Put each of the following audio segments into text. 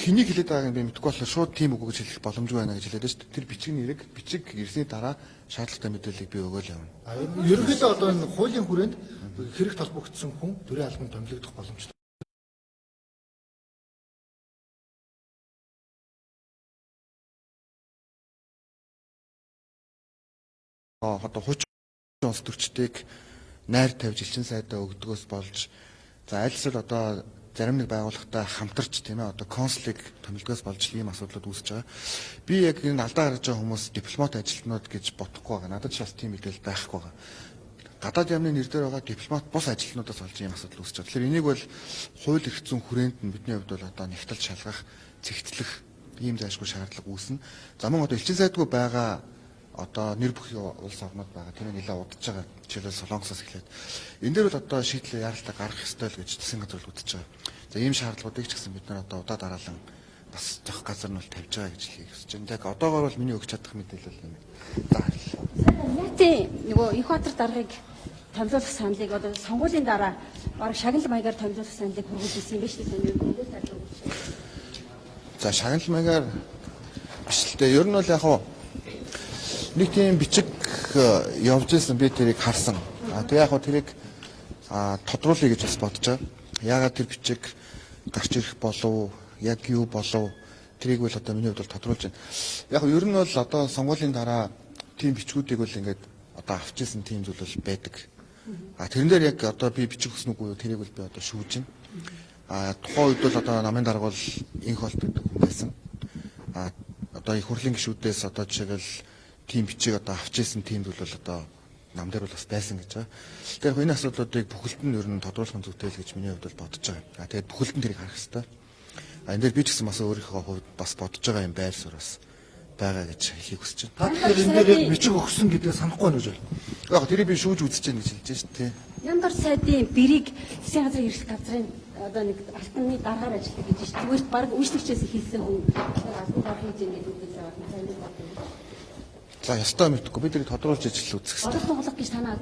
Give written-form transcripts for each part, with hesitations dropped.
хэнийг хэлээд байгааг би мэдэхгүй болохоор шууд тийм үг гэж хэлэх боломжгүй байна гэж хэлээд шүү дээ. Тэр бичиг нэрийг бичиг ирсний дараа шаардлагатай мэдээллийг би өгөөл явна. Ерөнхийдөө одоо энэ хуулийн хүрээнд хэрэг толбогдсон хүн төрийн албанд томилогдох боломжтой. Одоо хуч улс төрчдийг найр тавьж элчин сайдаа өгдөгөөс болж за айлсэл одоо зарим нэг байгууллагатай хамтарч тийм ээ одоо консулыг томилдгоос болж ийм асуудлууд үүсэж байгаа. Би яг энэ алдаа гаргаж байгаа хүмүүс дипломат ажилтнууд гэж бодохгүй байгаа. Надад ч бас тийм мэдээлэл байхгүй байгаа. Гадаад яамны нэр дээр байгаа дипломат бус ажилтнуудаас болж ийм асуудал үүсэж байгаа. Тэгэхээр энийг бол хууль эрх зүйн хүрээнд нь бидний хувьд бол одоо нэгтэл шалгах, цэгцлэх ийм зайлшгүй шаардлага үүснэ. За мөн одоо элчин сайдгүй байгаа одоо нэр бүхий улс орнууд байгаа. Тэр нэлээд удаж байгаа. Жишээлбэл Солонгосоос эхлээд энэ дээр бол одоо шийдлээ яаралтай гаргах ёстой л гэж засгийн газар л үзэж байгаа. За ийм шаардлагуудыг ч гэсэн бид нар одоо удаа дараалан бас зөх газар нь бол тавьж байгаа гэж хэлхийг хүсэж байна. Яг одоогоор бол миний өгч чадах мэдээлэл юм. За Нийтийн нөгөө Энхбаатар даргыг томилуулах саналыг одоо сонгуулийн дараа баг шагнал маягаар томилуулах саналыг хүргүүлсэн юм байна шүү дээ. За шагнал маягаар биш л дээ. Ер нь бол яг хуу нэг тийм бичиг явж ирсэн би тэрийг харсан. Тэгээ яг хуу тэрийг тодруулъя гэж бас бодож байгаа. Яагаад тэр бичиг гарч ирэх болов, яг юу болов тэрийг бол одоо миний хувьд бол тодруулж байна. Яг ер нь бол одоо сонгуулийн дараа тийм бичгүүдийг бол ингээд одоо авч ирсэн тийм зүйл бол байдаг. Тэрэн дээр яг одоо би бичих хүснэ үгүй юу тэрийг бол би одоо шүүж байна. Тухайн үед бол одоо намын дарга бол инх болт гэдэг хүн байсан. Одоо их хурлын гишүүдээс одоо жишээлбэл тийм бичиг одоо авч ирсэн тийм зүйл бол одоо нам дээр бол бас байсан гэж байгаа. Тэгэхээр энэ асуудлуудыг бүхэлд нь ер нь тодруулах зүйтэй л гэж миний хувьд бол бодож байгаа. Тэгээд бүхэлд нь тэрийг харах хэрэгтэй. Энэ дээр би ч гэсэн бас өөрийнхөө хувьд бас бодож байгаа юм байр суурьас байгаа гэж хэлхийг хүсэж байна. Та тэгэхээр энэ дээр яг бичиг өгсөн гэдгээ санахгүй байна гэж байна. Яг тэрийг би шүүж үзэж байна гэж хэлж шүү дээ. Яндар сайдын бэрийг засгийн газрын эрхлэх газрын одоо нэг алтны дараагаар ажилладаг гэж байна. Зүгээр баг үйлчлэгчээс хэлсэн хүн алтны дараа хийж ингэж үзэж байгаа юм. За ястай мэдхгүй би тэрийг тодруулж ижил үзэх хэрэгтэй. Одоо тунгалах гэж танаа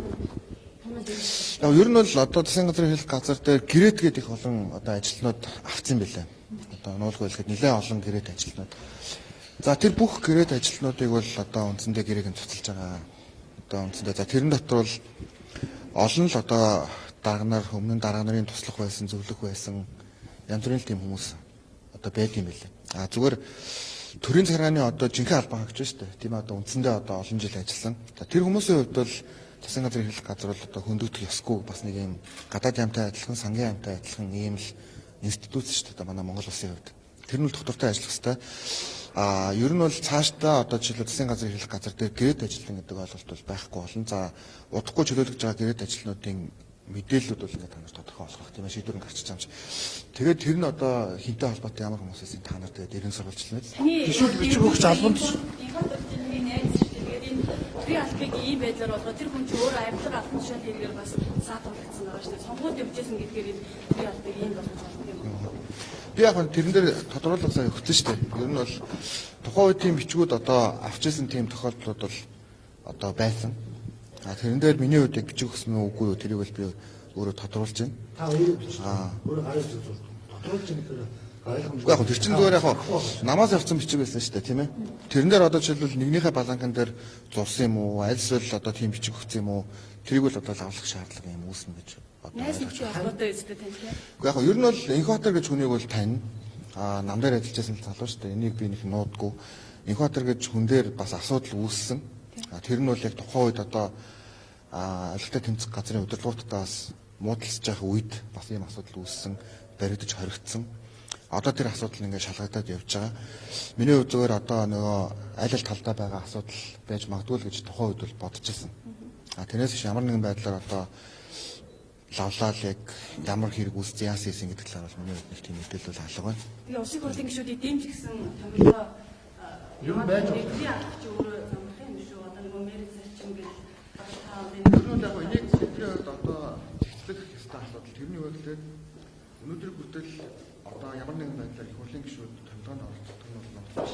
Яг ер нь бол одоо засгийн газрын эрхлэх газар дээр гэрээт гэдэг их олон одоо ажилтнууд авцсан байлаа. Одоо нуулгүй хэлэхэд нэлээд олон гэрээт ажилтнууд. За тэр бүх гэрээт ажилтнуудыг бол одоо үндсэндээ гэрээг нь цуцалж байгаа. Одоо үндсэндээ за тэрэн дотор бол олон л одоо дарга нар өмнө дарга нарын туслах байсан, зөвлөх байсан янз бүрийн тийм хүмүүс одоо байд юм байлаа. Зүгээр төрийн захиргааны одоо жинхэнэ албан хаагч шүү дээ. Тийм одоо үндсэндээ одоо олон жил ажилласан. За тэр хүмүүсийн хувьд бол засгийн газрын эрхлэх газар бол одоо хөндөгдөх ёсгүй бас нэг юм гадаад яамтай адилхан, сангийн яамтай адилхан ийм л институт шүү дээ манай Монгол улсын хувьд. Тэр нь л доктортой ажиллах хэрэгтэй. Ер нь бол цаашдаа одоо жишээлбэл засгийн газрын эрхлэх газар дээр гэрээт ажилтан гэдэг ойлголт бол байхгүй болно. За удахгүй чөлөөлөж байгаа гэрээт ажилтнуудын мэдээллүүд бол ингээд та нарт тодорхой болгох тийм ээ шийдвэр гарч чамж. Тэгээд тэр нь одоо хинтэй холбоотой ямар хүмүүсээс та нарт тэгээд иргэн сурвалжлана. Гишүүд бичиг өгч албанд төрийн албыг ийм байдлаар болгоо тэр хүн ч өөрөө амьдлаг албан тушаал хийлгээр бас саатуулагдсан байгаа шүү дээ. Сонгуульд явжсэн гэдгээр энэ төрийн албыг ийм болгож байна юм. Би яг тэр дээр тодруулах сайн өгсөн шүү дээ. Ер нь бол тухайн үеийн бичгүүд одоо авч ирсэн тийм тохиолдлууд бол одоо байсан. Тэрэн дээр миний хувьд яг бичиг өгсөн үү үгүй юу тэрийг бол би өөрөө тодруулж байна. та өөрөө хараад тодруулж байгаа гэхээр Яг тэр чинь зүгээр яг намаас авсан бичиг байсан шүү дээ тийм ээ. Тэрэн дээр одоо жишээлбэл нэгнийхээ баланкан дээр зурсан юм уу, альсвал одоо тийм бичиг өгсөн юм уу, тэрийг бол одоо лавлах шаардлага юм үүснэ гэж бодож байна. Найз нөхцөл холбоотой өстэй тань тийм. Яг ер нь бол Энхбаатар гэж хүнийг бол тань. Нам дээр ажиллаж байсан залуу шүү дээ. Энийг би нэг нуудгүй. Энхбаатар гэж хүн дээр бас асуудал үүссэн. Тэр нь бол яг тухайн үед одоо авилгатай тэмцэх газрын удирдлагуудаас муудалцж байгаа үед бас ийм асуудал үүссэн, баригдаж хоригдсон. Одоо тэр асуудал ингээд шалгагдаад явж байгаа. Миний хувьд зүгээр одоо нөгөө аль аль талдаа байгаа асуудал байж магадгүй л гэж тухайн үед бол бодож ирсэн. Тэрнээс биш ямар нэгэн байдлаар одоо лавлал яг ямар хэрэг үүссэн яасан гэсэн гэдэг талаар бол миний хувьд нэг тийм мэдээлэл бол алга байна. Би улсын хурлын гишүүдийг дэмж гисэн томилоо юм байж байгаа. Би авч өөрөө замрах юм шүү. Одоо нөгөө мэрэг зарчим гэж Өнөөдөр яг энийг бидний хувьд одоо зэгцлэх ёстой асуудал. Тэрний хувьд өнөөдөр хүртэл одоо ямар нэгэн байдлаар их хурлын гишүүд томилгоонд оролцох нь бол нотолж.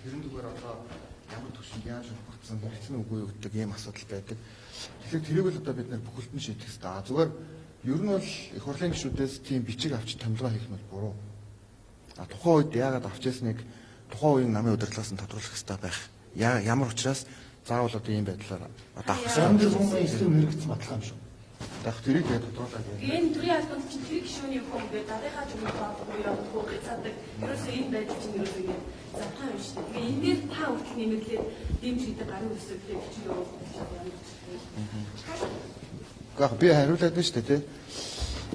Тэрэн зүгээр одоо ямар төвшөнд яаж хурцсан хэрэгцэн үгүй юу гэдэг ийм асуудал байдаг. Тэгэхээр тэрийг л одоо бид нэр бүхэлд нь шийдэх ёстой. Зүгээр ер нь бол их хурлын гишүүдээс тийм бичиг авч томилгоо хийх нь бол буруу. Тухайн үед яагаад авч ясныг тухайн үеийн намын удирдлагаас нь тодруулах хэрэгтэй байх. Ямар учраас заавал одоо ийм байдлаар одоо авах Зарим хэрэгтэй. хүмүүс систем хэрэгцсэн баталгаа юм шүү. Яг тэрийг яг тодруулаад Энэ төрийн албанд чинь тэр гишүүний хүн гэдэг дараагаа ч юм уу боодгүй явахгүй гацаадаг. Ерөөсөө энэ байдал чинь ерөөсөө ингэ завхан юм шүү дээ. Тэгээ энэ дээр та хүртэл нэмэгдээд дэмж гэдэг гарын үсэг гэдэг чинь юу яг би хариулаад байна шүү дээ тий.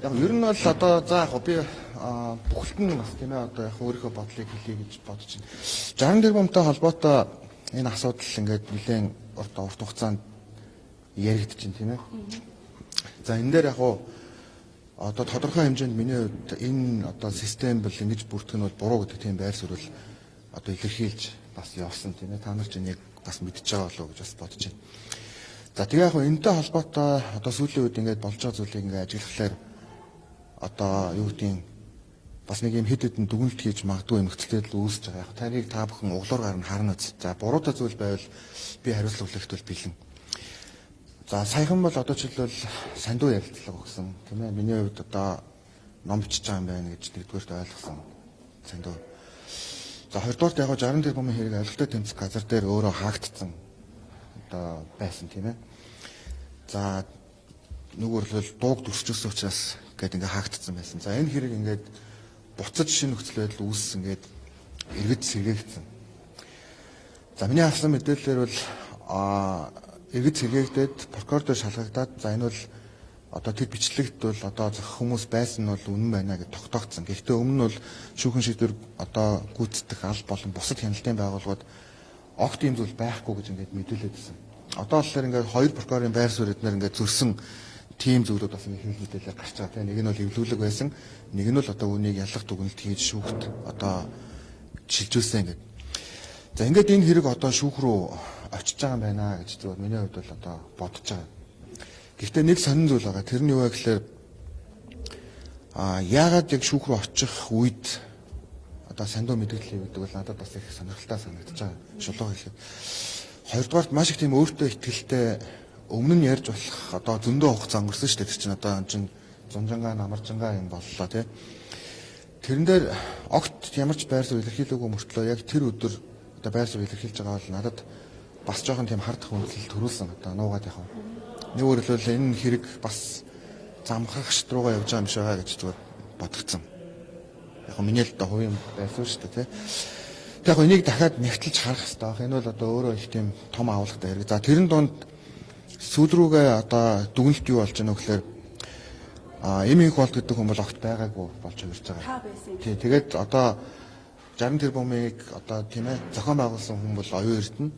Яг ер нь бол одоо за яг би бүхэлд нь бас тийм ээ одоо яг өөрийнхөө бодлыг хэлье гэж бодож байна. 60 тэрбумтай холбоотой энэ асуудал ингээд нэлээд урт хугацаанд яригдж байна тийм ээ. За энэ дээр яг одоо тодорхой хэмжээнд миний хувьд энэ одоо систем бол ингэж бүртгэх нь бол буруу гэдэг тийм байр суурь одоо илэрхийлж бас явсан тийм ээ. Та нар ч энийг бас мэдчихэж байгаа болов уу гэж бас бодож байна. За тэгээ яг энэтэй холбоотой одоо сүүлийн үед ингээд болж байгаа зүйлийг ингээд ажиглахлаар одоо юу гэдгийг бас нэг юм хэд хэдэн дүгнэлт хийж магадгүй эмгэгчлэл үүсэж байгаа. Яг таныг та бүхэн углуур гарна харна үз. За буруутай зүйл байвал би хариуцлага хүлээхтэл бэлэн. За саяхан бол одоо жишээлбэл сандуу ярилцлага өгсөн тийм ээ. Миний хувьд одоо ном бичиж байгаа юм байна гэж нэгдүгээрт ойлгосон. Сандуу. За хоёрдугаарт яг 60 тэрбумын хэрэг авилгатай тэмцэх газар дээр өөрөө хаагдсан одоо байсан тийм ээ. За нөгөөрлөл дууг дүрсчихсэн учраас гээд ингээ хаагдсан байсан. За энэ хэрэг ингээд буцаж шинэ нөхцөл байдал үүссэн гээд эргэж сэргээгдсэн. За миний авсан мэдээлэлээр бол эргэж сэргээгдээд прокурор дээр шалгагдаад за энэ бол одоо тэр бичлэгт бол одоо зах хүмүүс байсан нь бол үнэн байна гэж тогтоогдсон. Гэхдээ өмнө нь бол шүүхэн шийдвэр одоо гүйцэтгэх аль болон бусад хяналтын байгууллагууд огт ийм зүйл байхгүй гэж ингээд мэдээлээд байсан. Одоо болохоор ингээд хоёр прокурорын байр суурь эднэр ингээд зөрсөн тийм зүйлүүд бас ингээд хэлэлдэлээр гарч байгаа тийм. Нэг нь бол эвлүүлэг байсан, нэг нь бол одоо үнийг ялах дүгнэлт хийж шүүхт одоо шилжүүлсэн ингээд. За ингээд энэ хэрэг одоо шүүх рүү очиж байгаа юм байна гэж зөвхөн миний хувьд бол одоо бодож байгаа. Гэхдээ нэг сонин зүйл байгаа. Тэр нь юу вэ гэхээр яагаад яг шүүх рүү очих үед одоо сандуу мэдээлэл өгдөг бол надад бас их сонирхолтой санагдаж байгаа. Шулуу хэлэхэд. Хоёрдугаарт маш их тийм өөртөө ихтгэлтэй өмнө нь ярьж болох одоо зөндөө хугацаа өнгөрсөн шүү дээ. Тэр чинь одоо энэ зунжангаа намаржангаа юм боллоо тий. Тэрэн дээр огт ямар ч байр суурь илэрхийлээгүй мөртлөө яг тэр өдөр одоо байр суурь илэрхийлж байгаа бол надад бас жоохон тийм хардах үнэлэл төрүүлсэн одоо нуугаад яхав. Нэг өөрөлдөл энэ хэрэг бас замхагчд руугаа явж байгаа юм шиг байгаа гэж зүгээр бодгцсан. Яг миний л да хувийн байсан шүү дээ тий. Яг энийг дахиад нэгтэлж харах хэрэгтэй баг. Энэ бол одоо өөрөө их тийм том авалгатай хэрэг. За тэрэн донд сүүл рүүгээ одоо дүгнэлт юу болж байна вэ гэхээр эм их болт гэдэг хүн бол огт байгаагүй болж ирж байгаа. та байсан юм. Тий, тэгээд одоо 60 тэрбумыг одоо тийм ээ зохион байгуулсан хүн бол оюун эрдэнэ.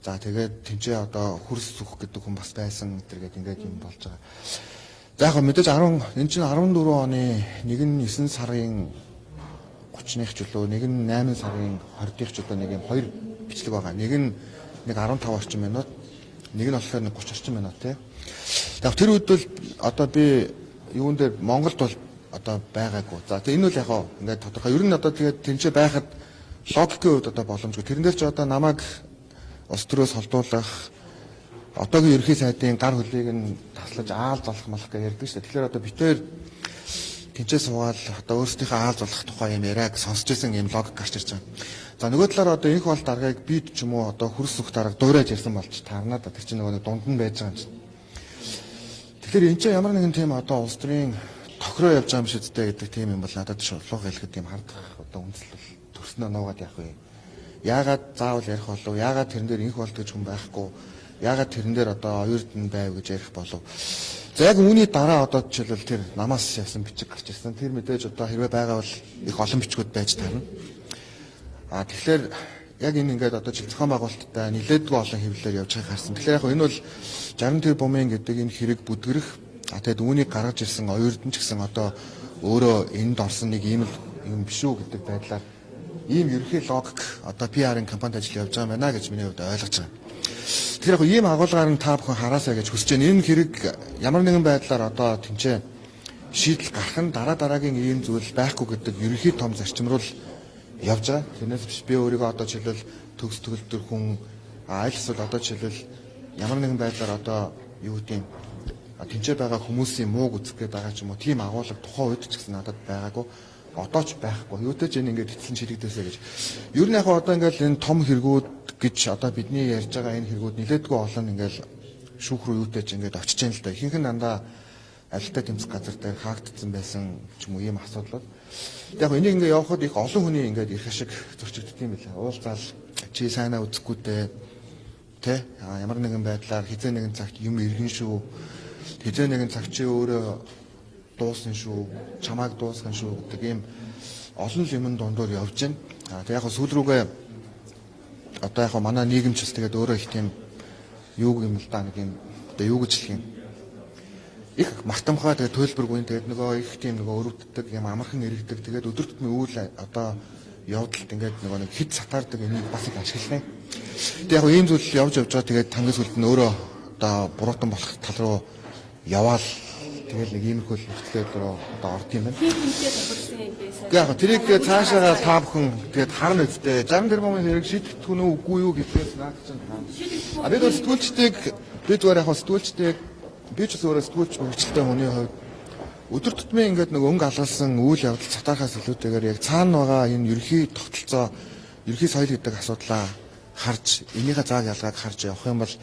За тэгээд тэнцээ одоо хөрс сүх гэдэг хүн бас байсан гэдэргээд ингээд юм болж байгаа. За яг мэдээж энэ чинь 14 оны 9 сарын 30-ных чөлөө, нэг нь 8 сарын 20-ных чөлөө нэг юм хоёр бичлэг байгаа. Нэг нь 15 орчим минут, нэг нь болохоор 30 орчим минут тий. Тэгэхээр тэр үед бол одоо би юун дээр Монголд бол одоо байгаагүй. За тэгээ энэ бол яг ингээд тодорхой. Ер нь одоо тэгээд тэнцээ байхад логикийн хувьд одоо боломжгүй. Тэрэн дээр ч одоо намайг улс төрөөс холдуулах одоогийн ерөнхий сайдын гар хөлийг нь таслаж аал залах малах гэж ярьдаг шүү дээ. Тэгэхээр одоо битээр тэнцээ суугаад одоо өөрсдийнхөө аал залах тухай юм яриаг сонсч ирсэн юм логик гарч ирж байгаа. За нөгөө талаар одоо энх бол даргаыг бид ч юм уу одоо хөрс сүх дарга дуурайж ярьсан болж таарнаа да. Тэр чинь нөгөө дунд нь байж байгаа юм чинь. Тэгэхээр энэ чинь ямар нэгэн тийм одоо улс төрийн тохироо явж байгаа юм шиг зүйтэй гэдэг тийм юм бол надад шулуух хэлэхэд тийм хардах одоо үндэслэл төрснөө нуугаад явах вэ. Яагаад заавал ярих болов? Яагаад тэрэн дээр инх болт гэж хүн байхгүй? Яагаад тэрэн дээр одоо оюурд нь байв гэж ярих болов? За яг үүний дараа одоо жишээлбэл тэр намаас явсан бичиг гарч ирсэн. Тэр мэдээж одоо хэрвээ байгаа бол их олон бичгүүд байж таарна. Тэгэхээр яг энэ ингээд одоо зохион байгуулалттай нэлээдгүй олон хэвлэлээр явж байгааг харсан. Тэгэхээр яг энэ бол 60 тэрбумын гэдэг энэ хэрэг бүдгэрэх тэгээд үүнийг гаргаж ирсэн оюурд нь ч гэсэн одоо өөрөө энд орсон нэг ийм юм биш үү гэдэг байдлаар ийм ерөнхий логик одоо PR-ын компанид ажил явж байгаа юм байна гэж миний хувьд ойлгож байгаа. Тэгэхээр яг ийм агуулгаар нь та бүхэн хараасаа гэж хүсэж байна. Энэ хэрэг ямар нэгэн байдлаар одоо тэнцээ шийдэл гарах нь дараагийн ийм зүйл байхгүй гэдэг ерөнхий том зарчим руу явж байгаа. Тэрнээс биш би өөрийгөө одоо жишээлбэл төгс төгөлдөр хүн аль эсвэл одоо жишээлбэл ямар нэгэн байдлаар одоо юу гэдэг тэнцээ байгаа хүмүүсийн мууг үзэх гээд байгаа ч юм уу тийм агуулга тухайн үед ч гэсэн надад байгаагүй. одоо ч байхгүй. Юутай ч ингээд эцэн шилэгдээсэй гэж. Ер нь яг одоо ингээд энэ том хэрэгүүд гэж одоо бидний ярьж байгаа энэ хэрэгүүд нэлээдгүй олон ингээд шүүх рүү юутай ч ингээд очиж байгаа л да. Ихэнх нь дандаа алилтай тэмцэх газар дээр хаагдсан байсан ч юм уу ийм асуудлууд. Яг энийг ингээд явахад их олон хүний ингээд ирэх ашиг зөрчигддөг юм билээ. Уулзаал чи сайнаа үзэхгүй дээ. Тэ ямар нэгэн байдлаар хизээ нэгэн цагт юм иргэн шүү. Хизээ нэгэн цаг чи өөрөө дуусна шүү. Чамайг дуусгана шүү гэдэг ийм олон юмн дундуур явж байна. Тэг яг сүүл рүүгээ одоо яг манай нийгэмч тэгээд өөрөө их тийм юу юм л да нэг юм одоо юу гэж хэлэх юм. Их мартамхай тэгээд төлбөргүй тэгээд нөгөө их тийм нөгөө өрөвддөг юм амархан иргэдэг тэгээд өдөр тутмын үйл одоо явдалт ингээд нөгөө нэг хит сатаардаг энийг бас их ашиглана. Тэгээд яг ийм зүйл явж байгаа тэгээд хамгийн сүүлд нь өөрөө одоо буруутан болох тал руу яваал тэгэл нэг иймэрхүү нөхцөл рүү одоо орд юм байна. Хийхээ тохирсон юм байсан. Яг тэрийг цаашаа та бүхэн тэгээд харна үстэй 60 тэрбумын хэрэг шийдэх нь үгүй юу гэдгээс наад чинь таа. Бид сэтгүүлчдийг бид зүгээр яг сэтгүүлчдийг би ч өөрөө сэтгүүлч мөрөгчлөлтэй хүний хувьд өдөр тутмын ингээд нэг өнгө алгалсан үйл явдал цатаахаас илүүтэйгээр яг цаана байгаа энэ ерхий тогтолцоо, ерхий соёл гэдэг асуудлаа харж, энийхээ зааг ялгааг харж явах юм бол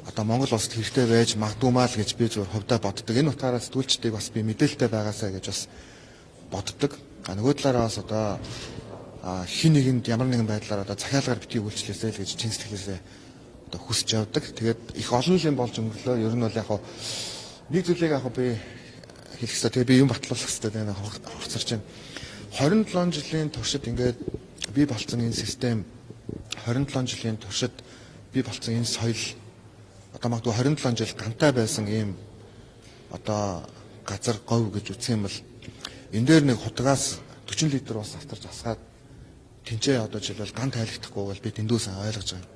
одоо Монгол улсад хэрэгтэй байж магадгүй маа л гэж би зөвхөн хувьдаа боддог. Энэ утгаараа сэтгүүлчдийг бас би мэдээлэлтэй байгаасаа гэж бас боддог. Нөгөө талаараа бас одоо хин нэгэнд ямар нэгэн байдлаар одоо захиалгаар битгий үйлчлээсэй л гэж чин сэтгэлээсээ одоо хүсэж явдаг. Тэгээд их олон юм болж өнгөрлөө. Ер нь бол яг нэг зүйлийг яг би хэлэх хэрэгтэй. Тэгээ би юм батлуулах хэрэгтэй байна. Хорцорч байна. 27 жилийн туршид ингээд би болцсон энэ систем 27 жилийн туршид би болцсон энэ соёл одоо магадгүй 27 жил гантай байсан ийм одоо газар говь гэж үтсэн юм бол энэ дээр нэг хутгаас 40 литр ус автарч асгаад тэнцээ одоо жишээлбэл ган тайлагдахгүй бол би дэндүүсээ ойлгож байгаа.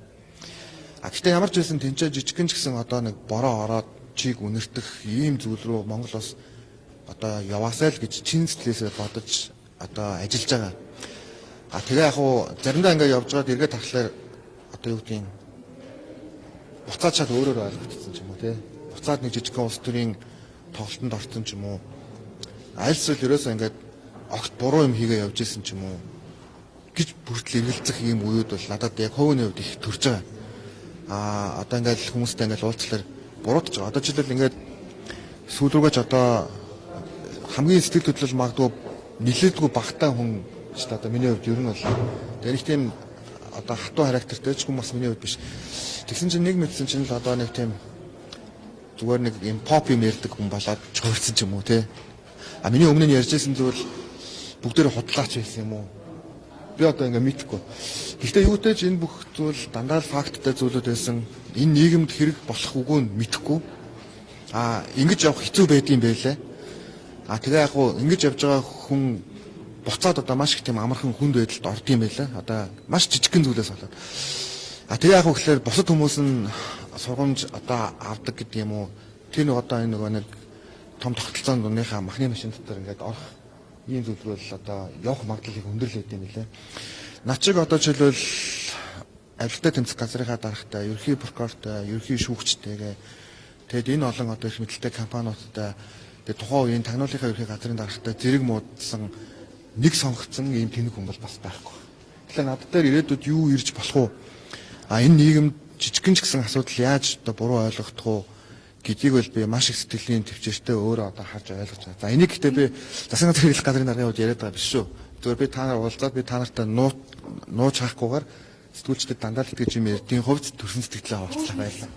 Гэхдээ ямар ч байсан тэнцээ жижигхэн ч гэсэн одоо нэг бороо ороод чиг үнэртэх ийм зүйл рүү Монгол бас одоо яваасай л гэж чин сэтгэлээсээ бодож одоо ажиллаж байгаа. Тэгээ яг уу заримдаа ингээд явж байгаад эргээд тахлаар одоо юу гэдгийг буцаад шал өөрөөр ойлгогдсон ч юм уу тий. Буцаад нэг жижигхэн улс төрийн тоглолтод орсон ч юм уу. Айлсвал ерөөсөө ингээд огт буруу юм хийгээ явж исэн ч юм уу гэж бүртэл эргэлзэх ийм үеуд бол надад яг хувийн хувьд их төрж байгаа. Одоо ингээд хүмүүстэй ингээд уулзлаар буруутж байгаа. Одоо жишээлбэл ингээд сүүл рүүгэж одоо хамгийн сэтгэл хөдлөл магадгүй нилээдгүй багтаа хүн ч одоо миний хувьд ер нь бол тэр их тийм одоо хатуу характертэй ч хүмүүс миний хувьд биш. Тэгсэн чинь нэг мэдсэн чинь л одоо нэг тийм зүгээр нэг юм pop юм ярьдаг хүн болоод чөөрсөн ч юм уу те. Миний өмнө нь ярьжсэн зүйл бүгдээр худлаач байсан юм уу? Би одоо ингээ мэдэхгүй. Гэхдээ юутэй ч энэ бүх зүйл дандаа л факттай зүйлүүд байсан. Энэ нийгэмд хэрэг болох үгүй нь мэдэхгүй. Ингэж явах хэцүү байдсан байлээ. Тэгээ яг уу ингэж явж байгаа хүн буцаад одоо маш их тийм амархан хүнд байдалд орд юм байлаа. Одоо маш жижигхэн зүйлээс болоод. Тэгээ яг үгээр бусад хүмүүс нь сургамж одоо авдаг гэдэг юм уу? Тэр нэг одоо энэ нэг том тогтолцоонд дуныхаа махны машин дотор ингээд орох ийм зүйл бол одоо явах магадлал их өндөрлөд юм билээ. Над шиг одоо жишээлбэл авилтаа тэмцэх газрынхаа дарагтай, ерхий прокурортой, ерхий шүүгчтэйгээ тэгэд энэ олон одоо их мэдлэлтэй компаниудтай тэгээ тухайн үеийн тагнуулынхаа ерхий газрын дарагтай зэрэг муудсан нэг сонгогдсон ийм тэнэг хүн бол бас байхгүй. Тэгэхээр над дээр ирээдүйд юу ирж болох вэ? Энэ нийгэмд жижигхэн ч гэсэн асуудал яаж одоо буруу ойлгох уу гэдгийг бол би маш их сэтгэлийн төвчөртэй өөрөө одоо харж ойлгож байгаа. За энийг гэхдээ би засгийн газрын хэрэглэх газрын даргын хувьд яриад байгаа биш шүү. Зүгээр би та нар уулзаад би та нартай нууж хаахгүйгээр сэтгүүлчдэд дандаа л гэж юм ярьдгийн хувьд төрсөн сэтгэлээ хаваалцлаа байлаа.